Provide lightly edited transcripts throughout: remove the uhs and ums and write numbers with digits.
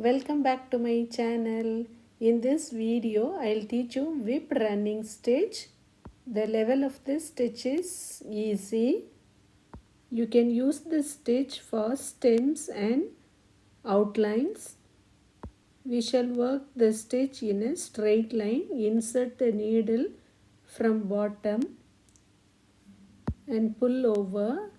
Welcome back to my channel. In this video, I'll teach you whip running stitch. The level of this stitch is easy. You can use this stitch for stems and outlines. We shall work the stitch in a straight line. Insert the needle from bottom and pull over.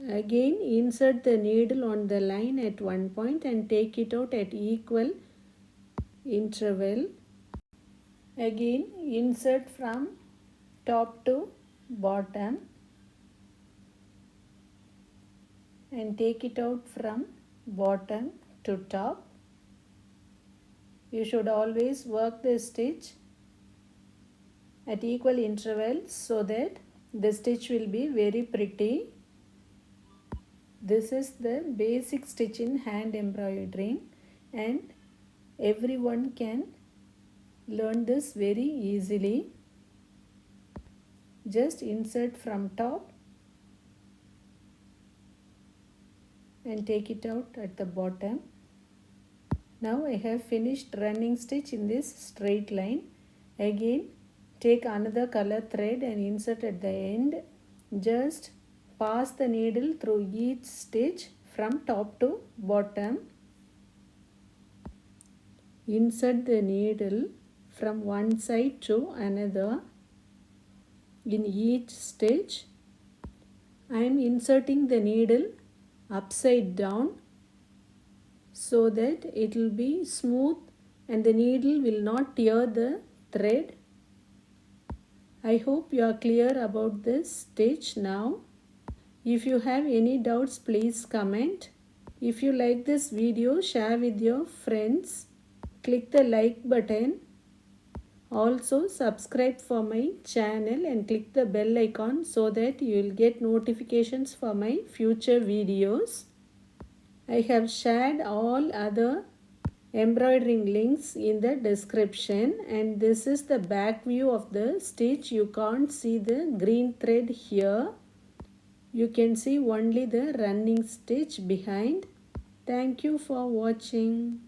Again insert the needle on the line at one point and take it out at equal interval. Again insert from top to bottom and take it out from bottom to top. You should always work the stitch at equal intervals so that the stitch will be very pretty. This is the basic stitch in hand embroidering and everyone can learn this very easily. Just insert from top and take it out at the bottom. Now I have finished running stitch in this straight line. Again take another color thread and insert at the end. Just pass the needle through each stitch from top to bottom. Insert the needle from one side to another in each stitch. I am inserting the needle upside down so that it will be smooth and the needle will not tear the thread. I hope you are clear about this stitch now. If you have any doubts, please comment. If you like this video, share with your friends. Click the like button. Also subscribe for my channel and click the bell icon so that you will get notifications for my future videos. I have shared all other embroidering links in the description, and this is the back view of the stitch. You can't see the green thread here. You can see only the running stitch behind. Thank you for watching.